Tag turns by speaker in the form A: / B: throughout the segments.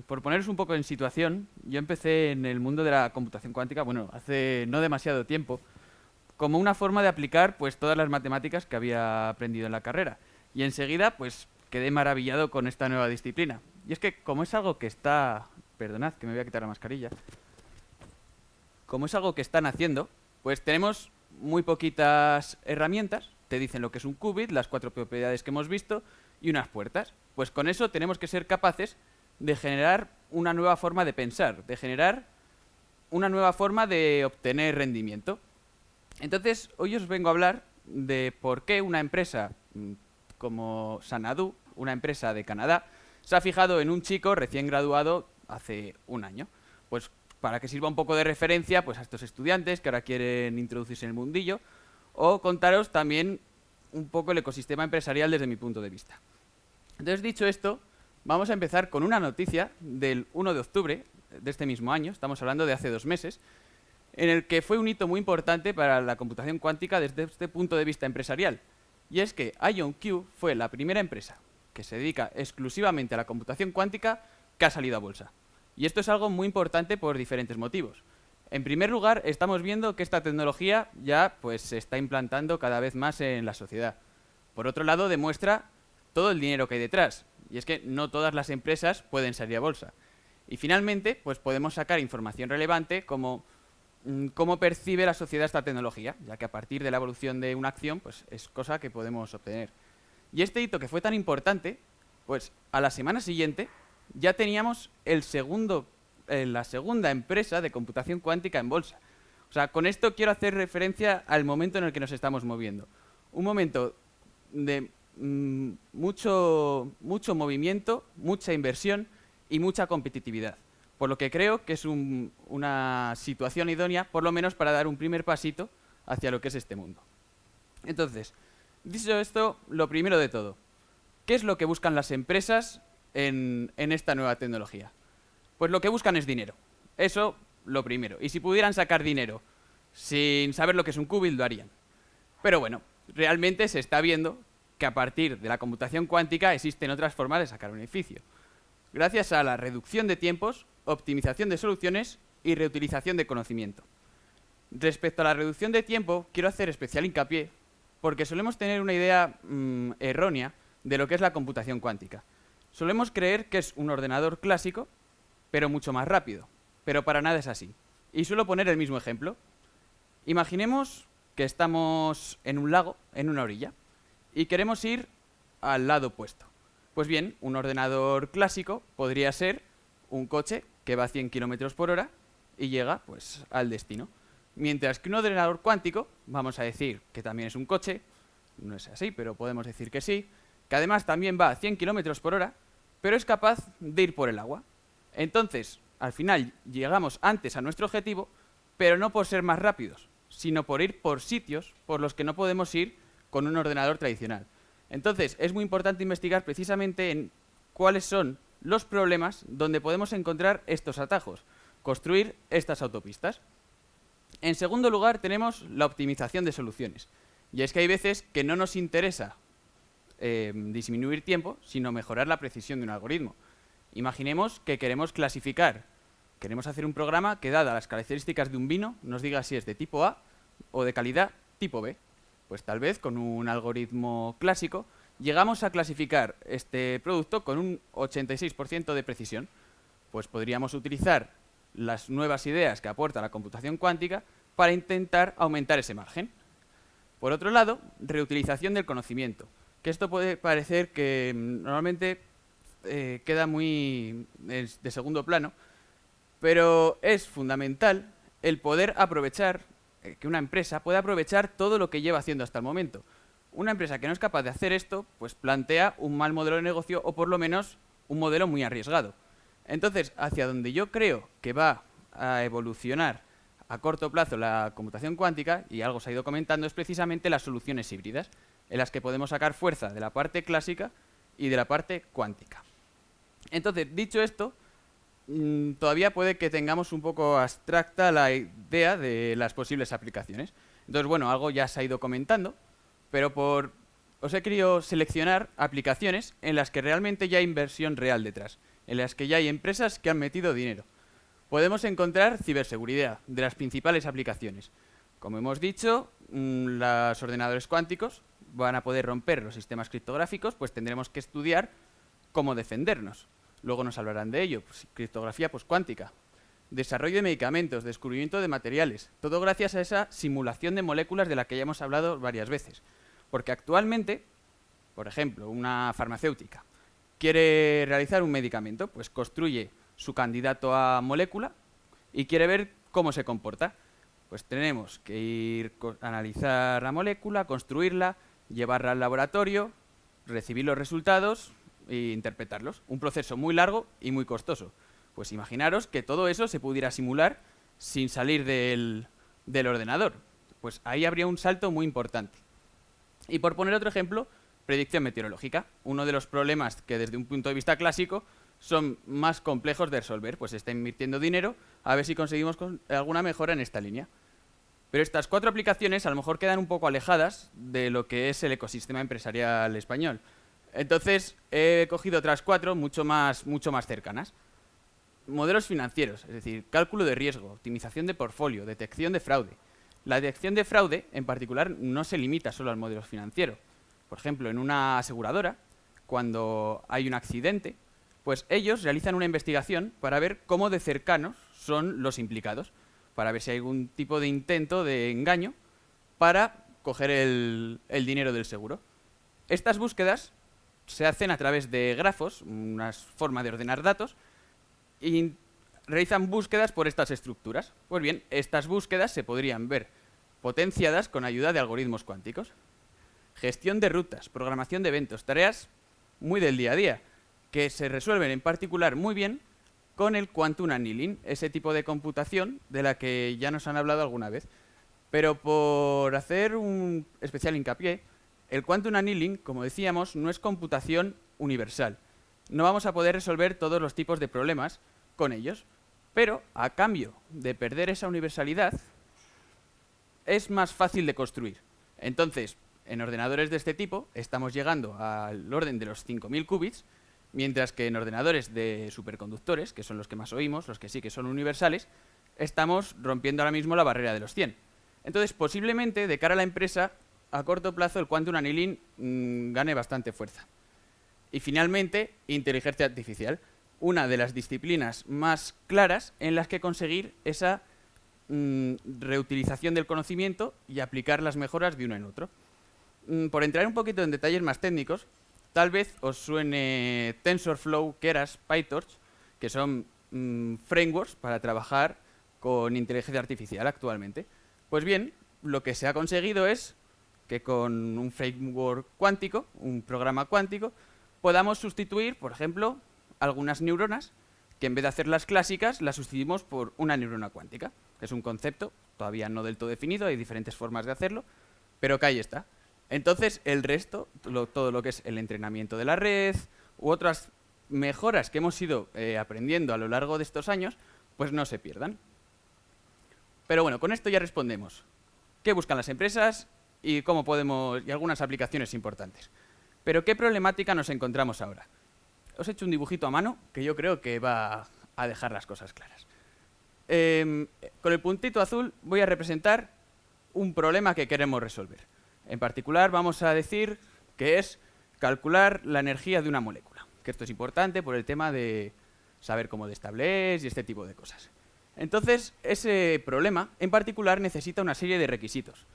A: Por poneros un poco en situación, yo empecé en el mundo de la computación cuántica, bueno, hace no demasiado tiempo, como una forma de aplicar pues todas las matemáticas que había aprendido en la carrera. Y enseguida pues quedé maravillado con esta nueva disciplina. Y es que como es algo que está, perdonad que me voy a quitar la mascarilla, como es algo que están haciendo, pues tenemos muy poquitas herramientas, te dicen lo que es un qubit, las cuatro propiedades que hemos visto y unas puertas. Pues con eso tenemos que ser capaces de generar una nueva forma de pensar, de generar una nueva forma de obtener rendimiento. Entonces, hoy os vengo a hablar de por qué una empresa como Sanadu, una empresa de Canadá, se ha fijado en un chico recién graduado hace un año. Pues para que sirva un poco de referencia pues a estos estudiantes que ahora quieren introducirse en el mundillo, o contaros también un poco el ecosistema empresarial desde mi punto de vista. Entonces, dicho esto, vamos a empezar con una noticia del 1 de octubre de este mismo año, estamos hablando de hace 2 meses, en el que fue un hito muy importante para la computación cuántica desde este punto de vista empresarial. Y es que IonQ fue la primera empresa que se dedica exclusivamente a la computación cuántica que ha salido a bolsa. Y esto es algo muy importante por diferentes motivos. En primer lugar, estamos viendo que esta tecnología ya pues, se está implantando cada vez más en la sociedad. Por otro lado, demuestra todo el dinero que hay detrás. Y es que no todas las empresas pueden salir a bolsa. Y finalmente, pues podemos sacar información relevante como cómo percibe la sociedad esta tecnología, ya que a partir de la evolución de una acción, pues es cosa que podemos obtener. Y este hito que fue tan importante, pues a la semana siguiente ya teníamos la segunda empresa de computación cuántica en bolsa. O sea, con esto quiero hacer referencia al momento en el que nos estamos moviendo. Un momento de mucho movimiento, mucha inversión y mucha competitividad. Por lo que creo que es una situación idónea, por lo menos para dar un primer pasito hacia lo que es este mundo. Entonces, dicho esto, lo primero de todo, ¿qué es lo que buscan las empresas en esta nueva tecnología? Pues lo que buscan es dinero. Eso, lo primero. Y si pudieran sacar dinero sin saber lo que es un qubit, lo harían. Pero bueno, realmente se está viendo que a partir de la computación cuántica existen otras formas de sacar beneficio. Gracias a la reducción de tiempos, optimización de soluciones y reutilización de conocimiento. Respecto a la reducción de tiempo, quiero hacer especial hincapié porque solemos tener una idea errónea de lo que es la computación cuántica. Solemos creer que es un ordenador clásico, pero mucho más rápido. Pero para nada es así. Y suelo poner el mismo ejemplo. Imaginemos que estamos en un lago, en una orilla, y queremos ir al lado opuesto. Pues bien, un ordenador clásico podría ser un coche que va a 100 km por hora y llega pues, al destino. Mientras que un ordenador cuántico, vamos a decir que también es un coche, no es así, pero podemos decir que sí, que además también va a 100 km por hora, pero es capaz de ir por el agua. Entonces, al final llegamos antes a nuestro objetivo, pero no por ser más rápidos, sino por ir por sitios por los que no podemos ir con un ordenador tradicional. Entonces, es muy importante investigar precisamente en cuáles son los problemas donde podemos encontrar estos atajos, construir estas autopistas. En segundo lugar, tenemos la optimización de soluciones. Y es que hay veces que no nos interesa disminuir tiempo, sino mejorar la precisión de un algoritmo. Imaginemos que queremos clasificar, queremos hacer un programa que, dadas las características de un vino, nos diga si es de tipo A o de calidad tipo B. Pues tal vez con un algoritmo clásico llegamos a clasificar este producto con un 86% de precisión. Pues podríamos utilizar las nuevas ideas que aporta la computación cuántica para intentar aumentar ese margen. Por otro lado, reutilización del conocimiento, que esto puede parecer que normalmente queda muy de segundo plano, pero es fundamental el poder aprovechar, que una empresa pueda aprovechar todo lo que lleva haciendo hasta el momento. Una empresa que no es capaz de hacer esto, pues plantea un mal modelo de negocio o por lo menos un modelo muy arriesgado. Entonces, hacia donde yo creo que va a evolucionar a corto plazo la computación cuántica, y algo se ha ido comentando, es precisamente las soluciones híbridas, en las que podemos sacar fuerza de la parte clásica y de la parte cuántica. Entonces, dicho esto, todavía puede que tengamos un poco abstracta la idea de las posibles aplicaciones. Entonces, bueno, algo ya se ha ido comentando, pero os he querido seleccionar aplicaciones en las que realmente ya hay inversión real detrás en las que ya hay empresas que han metido dinero. Podemos encontrar ciberseguridad de las principales aplicaciones. Como hemos dicho, los ordenadores cuánticos van a poder romper los sistemas criptográficos, pues tendremos que estudiar cómo defendernos. Luego nos hablarán de ello, pues, criptografía cuántica. Desarrollo de medicamentos, descubrimiento de materiales, todo gracias a esa simulación de moléculas de la que ya hemos hablado varias veces. Porque actualmente, por ejemplo, una farmacéutica quiere realizar un medicamento, pues construye su candidato a molécula y quiere ver cómo se comporta. Pues tenemos que ir a analizar la molécula, construirla, llevarla al laboratorio, recibir los resultados e interpretarlos. Un proceso muy largo y muy costoso. Pues imaginaros que todo eso se pudiera simular sin salir del ordenador. Pues ahí habría un salto muy importante. Y por poner otro ejemplo, predicción meteorológica. Uno de los problemas que desde un punto de vista clásico son más complejos de resolver. Pues se está invirtiendo dinero a ver si conseguimos alguna mejora en esta línea. Pero estas 4 aplicaciones a lo mejor quedan un poco alejadas de lo que es el ecosistema empresarial español. Entonces he cogido otras 4 mucho más cercanas. Modelos financieros, es decir, cálculo de riesgo, optimización de portfolio, detección de fraude. La detección de fraude, en particular, no se limita solo al modelo financiero. Por ejemplo, en una aseguradora, cuando hay un accidente, pues ellos realizan una investigación para ver cómo de cercanos son los implicados, para ver si hay algún tipo de intento de engaño para coger el dinero del seguro. Estas búsquedas se hacen a través de grafos, una forma de ordenar datos, y realizan búsquedas por estas estructuras. Pues bien, estas búsquedas se podrían ver potenciadas con ayuda de algoritmos cuánticos. Gestión de rutas, programación de eventos, tareas muy del día a día, que se resuelven en particular muy bien con el Quantum Annealing, ese tipo de computación de la que ya nos han hablado alguna vez. Pero por hacer un especial hincapié, el Quantum Annealing, como decíamos, no es computación universal. No vamos a poder resolver todos los tipos de problemas con ellos, pero a cambio de perder esa universalidad, es más fácil de construir. Entonces, en ordenadores de este tipo, estamos llegando al orden de los 5000 qubits, mientras que en ordenadores de superconductores, que son los que más oímos, los que sí que son universales, estamos rompiendo ahora mismo la barrera de los 100. Entonces, posiblemente, de cara a la empresa, a corto plazo, el Quantum Annealing gane bastante fuerza. Y finalmente, inteligencia artificial, una de las disciplinas más claras en las que conseguir esa reutilización del conocimiento y aplicar las mejoras de uno en otro. Por entrar un poquito en detalles más técnicos, tal vez os suene TensorFlow, Keras, PyTorch, que son frameworks para trabajar con inteligencia artificial actualmente. Pues bien, lo que se ha conseguido es que con un framework cuántico, un programa cuántico, podamos sustituir, por ejemplo, algunas neuronas que en vez de hacer las clásicas, las sustituimos por una neurona cuántica, que es un concepto todavía no del todo definido, hay diferentes formas de hacerlo, pero que ahí está. Entonces, el resto, todo lo que es el entrenamiento de la red u otras mejoras que hemos ido aprendiendo a lo largo de estos años, pues no se pierdan. Pero bueno, con esto ya respondemos. ¿Qué buscan las empresas y cómo podemos, y algunas aplicaciones importantes? Pero ¿qué problemática nos encontramos ahora? Os he hecho un dibujito a mano que yo creo que va a dejar las cosas claras. Con el puntito azul voy a representar un problema que queremos resolver. En particular vamos a decir que es calcular la energía de una molécula. Que esto es importante por el tema de saber cómo de estable es y este tipo de cosas. Entonces, ese problema en particular necesita una serie de requisitos.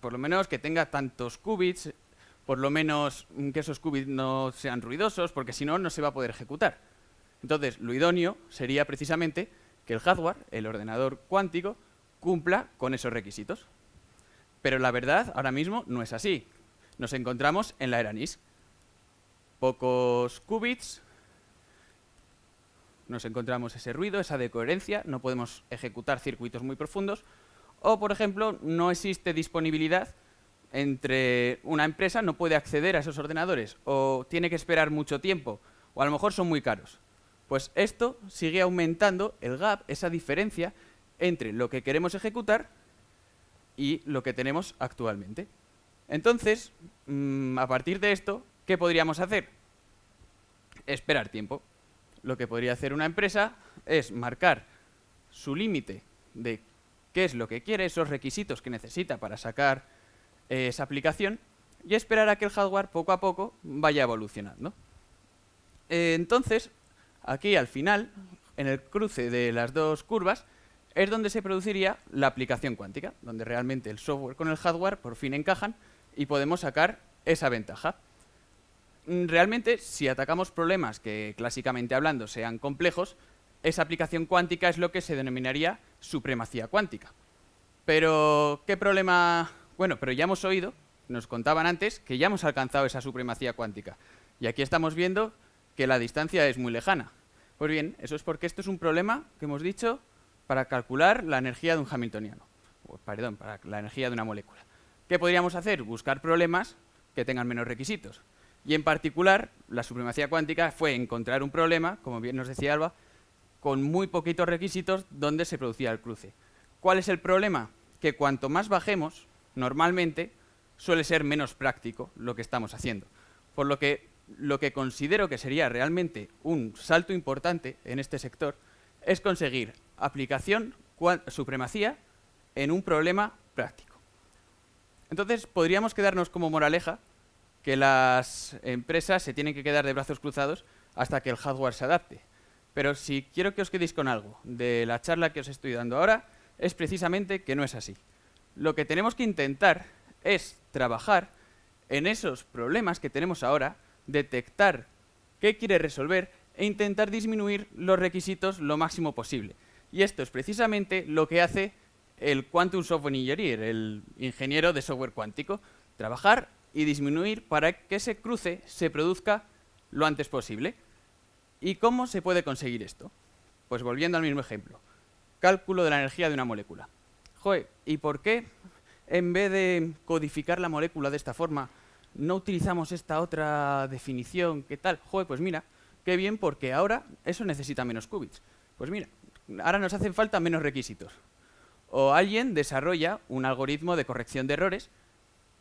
A: Por lo menos que tenga tantos qubits, por lo menos que esos qubits no sean ruidosos, porque si no, no se va a poder ejecutar. Entonces, lo idóneo sería precisamente que el hardware, el ordenador cuántico, cumpla con esos requisitos. Pero la verdad, ahora mismo, no es así. Nos encontramos en la era NISQ. Pocos qubits, nos encontramos ese ruido, esa decoherencia, no podemos ejecutar circuitos muy profundos, o, por ejemplo, no existe disponibilidad entre una empresa, no puede acceder a esos ordenadores, o tiene que esperar mucho tiempo, o a lo mejor son muy caros. Pues esto sigue aumentando el gap, esa diferencia entre lo que queremos ejecutar y lo que tenemos actualmente. Entonces, a partir de esto, ¿qué podríamos hacer? Esperar tiempo. lo que podría hacer una empresa es marcar su límite de qué es lo que quiere, esos requisitos que necesita para sacar esa aplicación y esperar a que el hardware poco a poco vaya evolucionando. Entonces, aquí al final, en el cruce de las dos curvas, es donde se produciría la aplicación cuántica, donde realmente el software con el hardware por fin encajan y podemos sacar esa ventaja. Realmente, si atacamos problemas que clásicamente hablando sean complejos, esa aplicación cuántica es lo que se denominaría supremacía cuántica. Pero, ¿qué problema? Bueno, pero ya hemos oído, nos contaban antes, que ya hemos alcanzado esa supremacía cuántica. Y aquí estamos viendo que la distancia es muy lejana. Pues bien, eso es porque esto es un problema que hemos dicho para calcular la energía de un hamiltoniano. Perdón, para la energía de una molécula. ¿Qué podríamos hacer? Buscar problemas que tengan menos requisitos. Y en particular, la supremacía cuántica fue encontrar un problema, como bien nos decía Alba, con muy poquitos requisitos donde se producía el cruce. ¿Cuál es el problema? Que cuanto más bajemos, normalmente, suele ser menos práctico lo que estamos haciendo. Por lo que considero que sería realmente un salto importante en este sector es conseguir aplicación supremacía en un problema práctico. Entonces, podríamos quedarnos como moraleja que las empresas se tienen que quedar de brazos cruzados hasta que el hardware se adapte. Pero si quiero que os quedéis con algo de la charla que os estoy dando ahora, es precisamente que no es así. Lo que tenemos que intentar es trabajar en esos problemas que tenemos ahora, detectar qué quiere resolver e intentar disminuir los requisitos lo máximo posible. Y esto es precisamente lo que hace el Quantum Software Engineer, el ingeniero de software cuántico, trabajar y disminuir para que ese cruce se produzca lo antes posible. ¿Y cómo se puede conseguir esto? Pues volviendo al mismo ejemplo, cálculo de la energía de una molécula. Joder, ¿y por qué en vez de codificar la molécula de esta forma no utilizamos esta otra definición? ¿Qué tal? Joder, pues mira, qué bien, porque ahora eso necesita menos qubits. Pues mira, ahora nos hacen falta menos requisitos. O alguien desarrolla un algoritmo de corrección de errores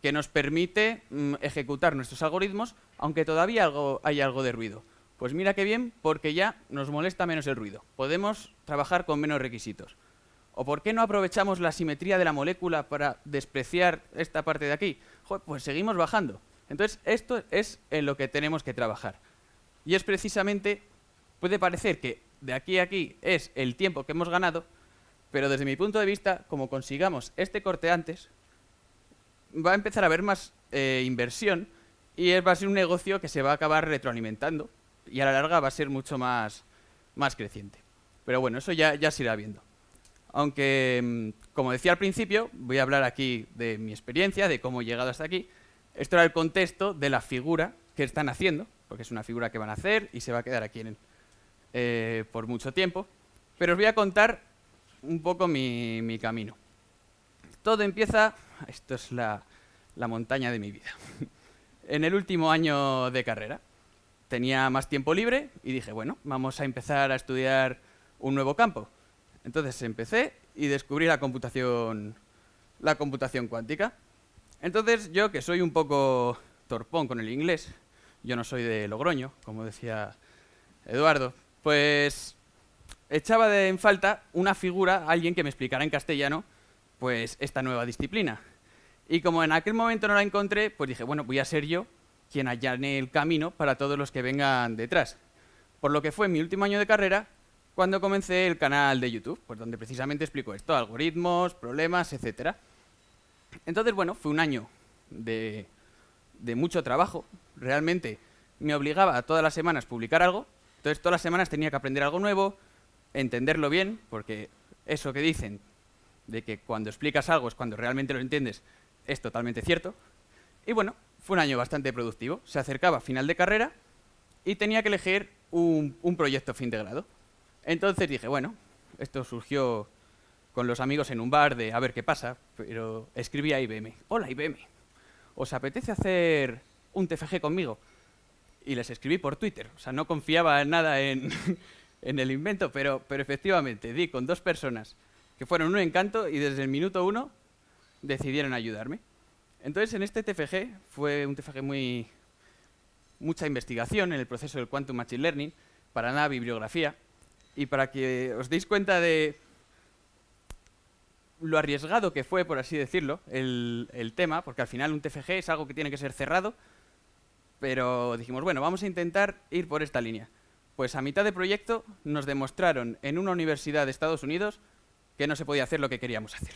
A: que nos permite ejecutar nuestros algoritmos, aunque todavía hay algo de ruido. Pues mira qué bien, porque ya nos molesta menos el ruido. Podemos trabajar con menos requisitos. ¿O por qué no aprovechamos la simetría de la molécula para despreciar esta parte de aquí? Joder, pues seguimos bajando. Entonces, esto es en lo que tenemos que trabajar. Y es precisamente, puede parecer que de aquí a aquí es el tiempo que hemos ganado, pero desde mi punto de vista, como consigamos este corte antes, va a empezar a haber más inversión y va a ser un negocio que se va a acabar retroalimentando y a la larga va a ser mucho más creciente. Pero bueno, eso ya se irá viendo. Aunque, como decía al principio, voy a hablar aquí de mi experiencia, de cómo he llegado hasta aquí. Esto era el contexto de la figura que están haciendo, porque es una figura que van a hacer y se va a quedar aquí por mucho tiempo. Pero os voy a contar un poco mi camino. Todo empieza, esto es la montaña de mi vida, en el último año de carrera. Tenía más tiempo libre y dije, bueno, vamos a empezar a estudiar un nuevo campo. Entonces empecé y descubrí la computación cuántica. Entonces yo, que soy un poco torpón con el inglés, yo no soy de Logroño, como decía Eduardo, pues echaba en falta una figura, alguien que me explicara en castellano, pues esta nueva disciplina. Y como en aquel momento no la encontré, pues dije, bueno, voy a ser yo quien allane el camino para todos los que vengan detrás. Por lo que fue mi último año de carrera cuando comencé el canal de YouTube, pues donde precisamente explico esto, algoritmos, problemas, etc. Entonces, bueno, fue un año de mucho trabajo. Realmente me obligaba a todas las semanas publicar algo. Entonces, todas las semanas tenía que aprender algo nuevo, entenderlo bien, porque eso que dicen de que cuando explicas algo es cuando realmente lo entiendes, es totalmente cierto. Y bueno, fue un año bastante productivo. Se acercaba final de carrera y tenía que elegir un proyecto fin de grado. Entonces dije, bueno, esto surgió con los amigos en un bar de a ver qué pasa, pero escribí a IBM. Hola IBM, ¿os apetece hacer un TFG conmigo? Y les escribí por Twitter. O sea, no confiaba en nada en el invento, pero efectivamente di con 2 personas que fueron un encanto y desde el minuto 1 decidieron ayudarme. Entonces, en este TFG, fue un TFG mucha investigación en el proceso del Quantum Machine Learning, para nada bibliografía. Y para que os deis cuenta de lo arriesgado que fue, por así decirlo, el tema, porque al final un TFG es algo que tiene que ser cerrado, pero dijimos, bueno, vamos a intentar ir por esta línea. Pues a mitad de proyecto nos demostraron en una universidad de Estados Unidos que no se podía hacer lo que queríamos hacer.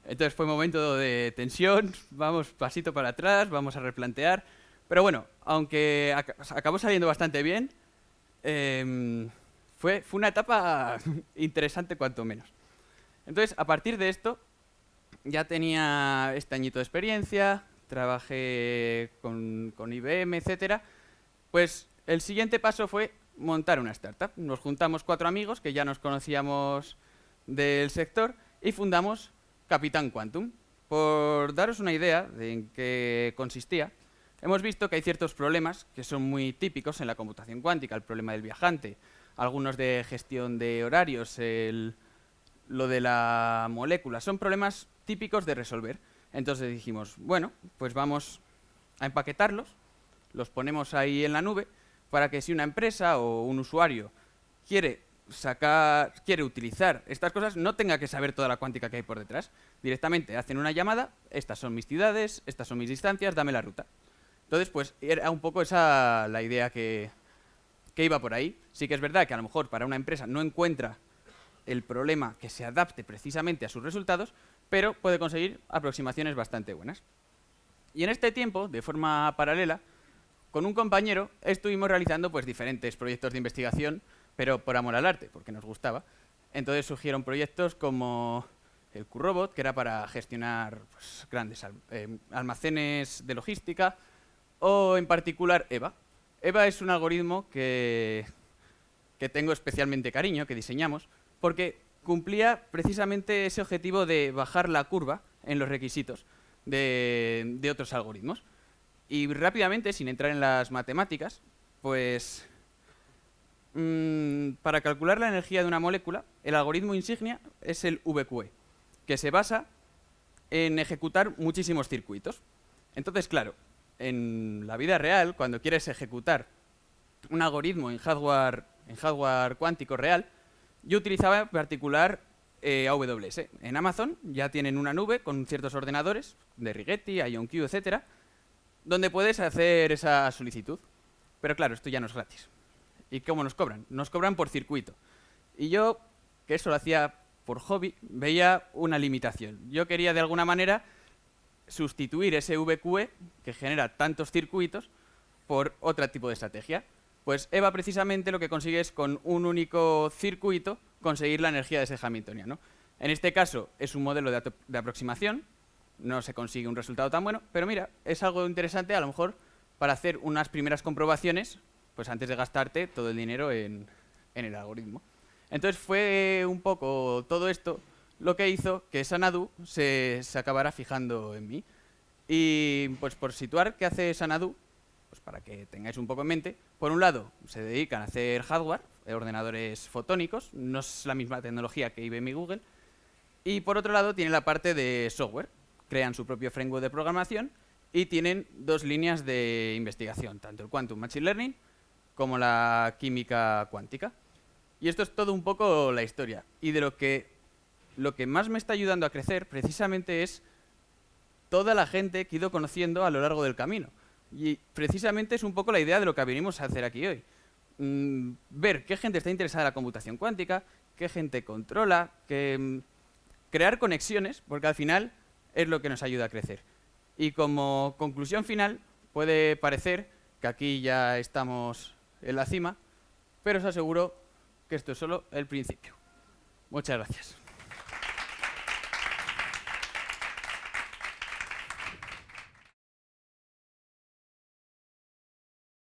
A: Entonces fue un momento de tensión, vamos pasito para atrás, vamos a replantear. Pero bueno, aunque acabó saliendo bastante bien, fue una etapa interesante cuanto menos. Entonces, a partir de esto, ya tenía este añito de experiencia, trabajé con IBM, etcétera. Pues el siguiente paso fue montar una startup. Nos juntamos 4 amigos que ya nos conocíamos del sector y fundamos Capitán Quantum. Por daros una idea de en qué consistía, hemos visto que hay ciertos problemas que son muy típicos en la computación cuántica, el problema del viajante, algunos de gestión de horarios, lo de la molécula, son problemas típicos de resolver. Entonces dijimos, bueno, pues vamos a empaquetarlos, los ponemos ahí en la nube, para que si una empresa o un usuario quiere utilizar estas cosas, no tenga que saber toda la cuántica que hay por detrás. Directamente hacen una llamada, estas son mis ciudades, estas son mis distancias, dame la ruta. Entonces, pues era un poco esa la idea que iba por ahí. Sí que es verdad que a lo mejor para una empresa no encuentra el problema que se adapte precisamente a sus resultados, pero puede conseguir aproximaciones bastante buenas. Y en este tiempo, de forma paralela, con un compañero estuvimos realizando pues diferentes proyectos de investigación, pero por amor al arte, porque nos gustaba. Entonces surgieron proyectos como el QRobot, que era para gestionar pues, grandes almacenes de logística, o en particular EVA. EVA es un algoritmo que tengo especialmente cariño, que diseñamos, porque cumplía precisamente ese objetivo de bajar la curva en los requisitos de otros algoritmos. Y rápidamente, sin entrar en las matemáticas, pues para calcular la energía de una molécula, el algoritmo insignia es el VQE, que se basa en ejecutar muchísimos circuitos. Entonces, claro, en la vida real, cuando quieres ejecutar un algoritmo en hardware cuántico real, yo utilizaba en particular AWS. En Amazon ya tienen una nube con ciertos ordenadores de Rigetti, IonQ, etcétera, donde puedes hacer esa solicitud. Pero claro, esto ya no es gratis. ¿Y cómo nos cobran? Nos cobran por circuito. Y yo, que eso lo hacía por hobby, veía una limitación. Yo quería de alguna manera sustituir ese VQE, que genera tantos circuitos, por otro tipo de estrategia. Pues EVA precisamente lo que consigue es con un único circuito conseguir la energía de ese hamiltoniano. En este caso es un modelo de aproximación, no se consigue un resultado tan bueno, pero mira, es algo interesante a lo mejor para hacer unas primeras comprobaciones, pues antes de gastarte todo el dinero en el algoritmo. Entonces fue un poco todo esto lo que hizo que Xanadu se acabara fijando en mí. Y pues por situar qué hace Xanadu, pues para que tengáis un poco en mente, por un lado se dedican a hacer hardware, ordenadores fotónicos, no es la misma tecnología que IBM y Google, y por otro lado tienen la parte de software, crean su propio framework de programación y tienen 2 líneas de investigación, tanto el Quantum Machine Learning como la química cuántica. Y esto es todo un poco la historia. Y de lo que más me está ayudando a crecer precisamente es toda la gente que he ido conociendo a lo largo del camino. Y precisamente es un poco la idea de lo que venimos a hacer aquí hoy. Ver qué gente está interesada en la computación cuántica, qué gente controla, crear conexiones, porque al final es lo que nos ayuda a crecer. Y como conclusión final, puede parecer que aquí ya estamos en la cima, pero os aseguro que esto es solo el principio. Muchas gracias.